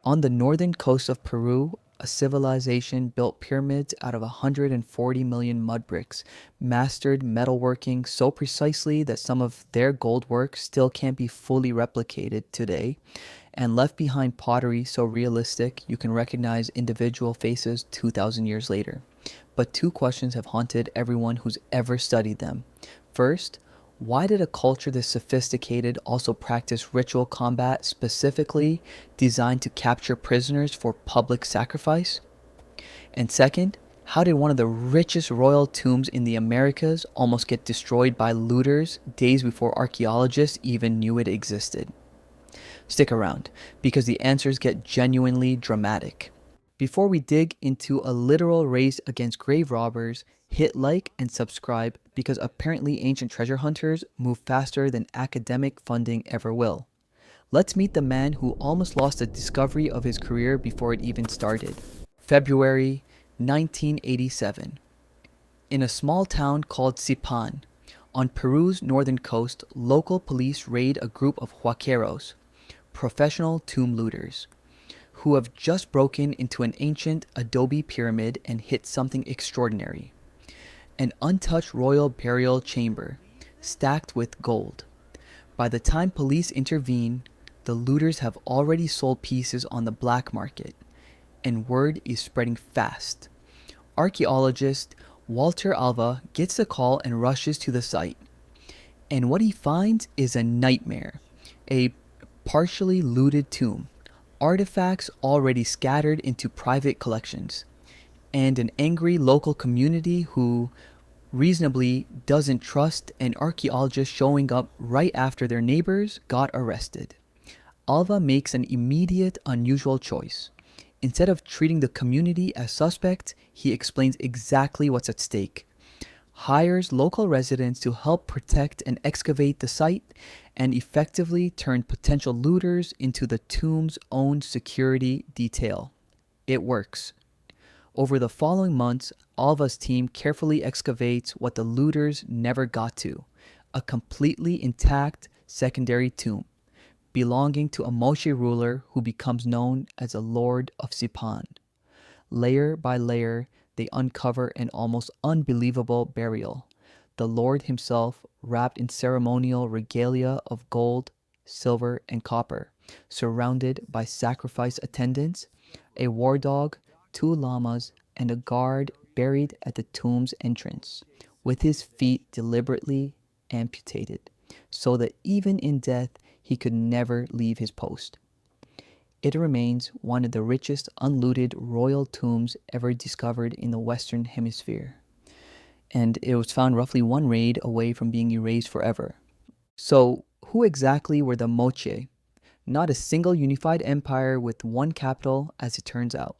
On the northern coast of Peru, a civilization built pyramids out of 140 million mud bricks, mastered metalworking so precisely that some of their gold work still can't be fully replicated today, and left behind pottery so realistic you can recognize individual faces 2,000 years later. But two questions have haunted everyone who's ever studied them. First, why did a culture this sophisticated also practice ritual combat specifically designed to capture prisoners for public sacrifice? And second, how did one of the richest royal tombs in the Americas almost get destroyed by looters days before archaeologists even knew it existed? Stick around, because the answers get genuinely dramatic. Before we dig into a literal race against grave robbers, hit like and subscribe because apparently ancient treasure hunters move faster than academic funding ever will. Let's meet the man who almost lost the discovery of his career before it even started. February 1987. In a small town called Sipán, on Peru's northern coast, local police raid a group of huaqueros, professional tomb looters, who have just broken into an ancient adobe pyramid and hit something extraordinary. An untouched royal burial chamber, stacked with gold. By the time police intervene, the looters have already sold pieces on the black market, and word is spreading fast. Archaeologist Walter Alva gets the call and rushes to the site. And what he finds is a nightmare, a partially looted tomb, artifacts already scattered into private collections, and an angry local community who reasonably doesn't trust an archaeologist showing up right after their neighbors got arrested. Alva makes an immediate, unusual choice. Instead of treating the community as suspect, he explains exactly what's at stake, hires local residents to help protect and excavate the site, and effectively turn potential looters into the tomb's own security detail. It works. Over the following months, Alva's team carefully excavates what the looters never got to, a completely intact secondary tomb, belonging to a Moche ruler who becomes known as the Lord of Sipán. Layer by layer, they uncover an almost unbelievable burial. The Lord himself, wrapped in ceremonial regalia of gold, silver, and copper, surrounded by sacrifice attendants, a war dog, two llamas, and a guard buried at the tomb's entrance, with his feet deliberately amputated, so that even in death he could never leave his post. It remains one of the richest unlooted royal tombs ever discovered in the Western Hemisphere, and it was found roughly one raid away from being erased forever. So, who exactly were the Moche? Not a single unified empire with one capital, as it turns out.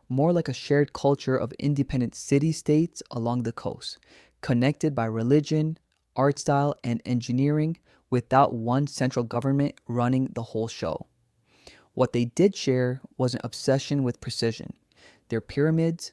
More like a shared culture of independent city-states along the coast, connected by religion, art style, and engineering, without one central government running the whole show. What they did share was an obsession with precision. Their pyramids,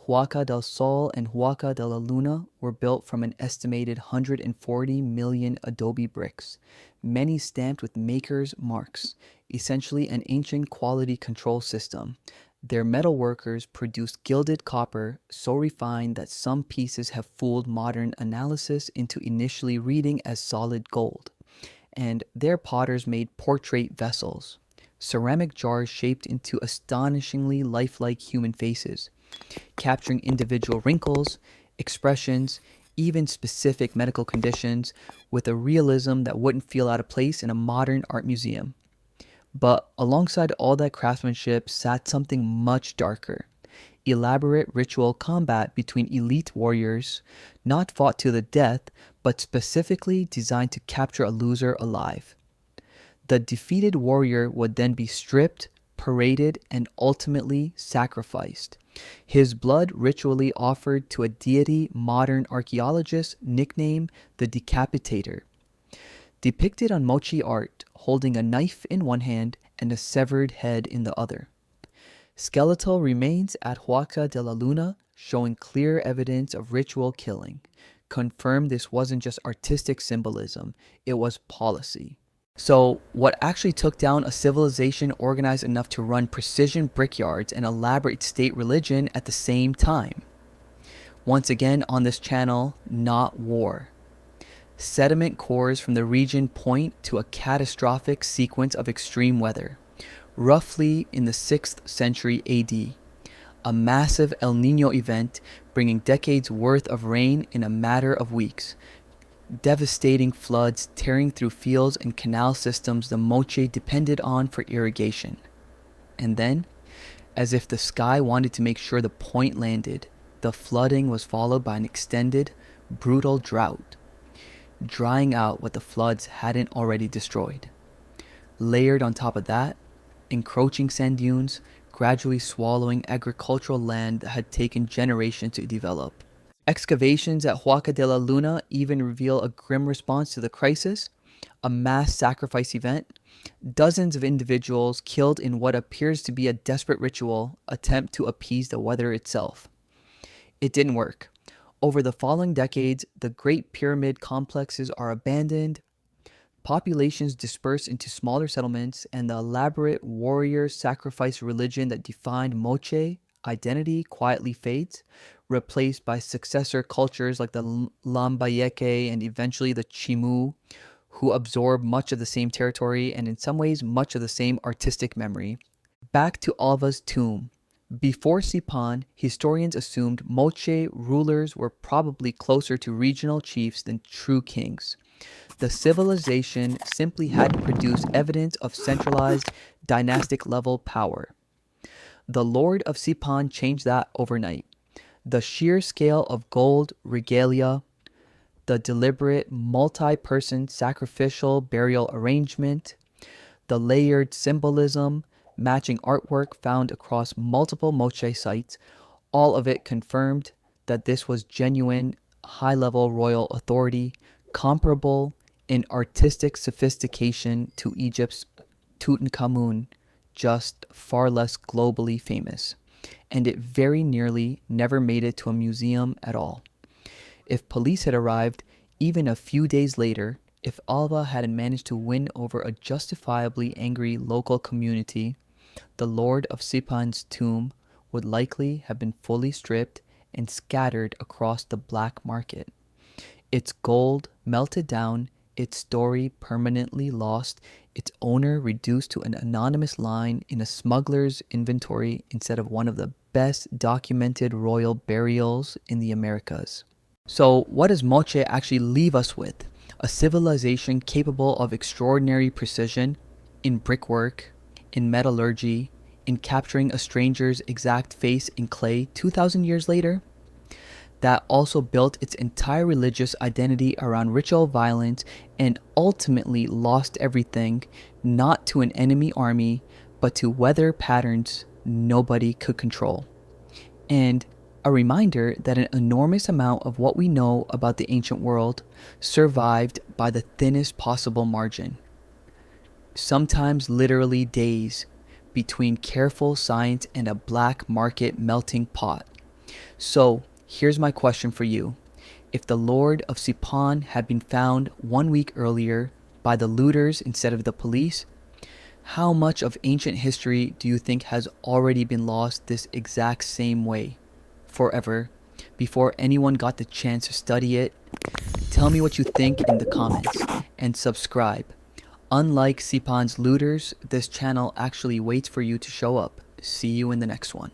Huaca del Sol and Huaca de la Luna, were built from an estimated 140 million adobe bricks, many stamped with maker's marks, essentially an ancient quality control system. Their metalworkers produced gilded copper so refined that some pieces have fooled modern analysis into initially reading as solid gold. And their potters made portrait vessels, ceramic jars shaped into astonishingly lifelike human faces, capturing individual wrinkles, expressions, even specific medical conditions with a realism that wouldn't feel out of place in a modern art museum. But alongside all that craftsmanship sat something much darker. Elaborate ritual combat between elite warriors, not fought to the death, but specifically designed to capture a loser alive. The defeated warrior would then be stripped, paraded, and ultimately sacrificed. His blood ritually offered to a deity modern archaeologists nickname the Decapitator. Depicted on Moche art, holding a knife in one hand and a severed head in the other. Skeletal remains at Huaca de la Luna, showing clear evidence of ritual killing, confirm this wasn't just artistic symbolism, it was policy. So, what actually took down a civilization organized enough to run precision brickyards and elaborate state religion at the same time? Once again on this channel, not war. Sediment cores from the region point to a catastrophic sequence of extreme weather, roughly in the 6th century AD. A massive El Niño event bringing decades worth of rain in a matter of weeks. Devastating floods tearing through fields and canal systems the Moche depended on for irrigation. And then, as if the sky wanted to make sure the point landed, the flooding was followed by an extended, brutal drought, drying out what the floods hadn't already destroyed. Layered on top of that, encroaching sand dunes, gradually swallowing agricultural land that had taken generations to develop. Excavations at Huaca de la Luna even reveal a grim response to the crisis, a mass sacrifice event, dozens of individuals killed in what appears to be a desperate ritual attempt to appease the weather itself. It didn't work. Over the following decades, the Great Pyramid complexes are abandoned, populations disperse into smaller settlements, and the elaborate warrior sacrifice religion that defined Moche identity quietly fades, replaced by successor cultures like the Lambayeque and eventually the Chimu, who absorb much of the same territory and in some ways much of the same artistic memory. Back to Alva's tomb. Before Sipán, historians assumed Moche rulers were probably closer to regional chiefs than true kings. The civilization simply hadn't produced evidence of centralized dynastic level power. The Lord of Sipán changed that overnight. The sheer scale of gold regalia, the deliberate multi-person sacrificial burial arrangement, the layered symbolism, matching artwork found across multiple Moche sites, all of it confirmed that this was genuine, high-level royal authority, comparable in artistic sophistication to Egypt's Tutankhamun, just far less globally famous. And it very nearly never made it to a museum at all. If police had arrived even a few days later, if Alva hadn't managed to win over a justifiably angry local community, the Lord of Sipán's tomb would likely have been fully stripped and scattered across the black market. Its gold melted down, its story permanently lost, its owner reduced to an anonymous line in a smuggler's inventory instead of one of the best documented royal burials in the Americas. So what does Moche actually leave us with? A civilization capable of extraordinary precision in brickwork, in metallurgy, in capturing a stranger's exact face in clay 2,000 years later? That also built its entire religious identity around ritual violence and ultimately lost everything, not to an enemy army, but to weather patterns nobody could control. And a reminder that an enormous amount of what we know about the ancient world survived by the thinnest possible margin. Sometimes literally days between careful science and a black market melting pot. So, here's my question for you. If the Lord of Sipán had been found 1 week earlier by the looters instead of the police, how much of ancient history do you think has already been lost this exact same way? Forever, before anyone got the chance to study it? Tell me what you think in the comments, and subscribe. Unlike Sipán's looters, this channel actually waits for you to show up. See you in the next one.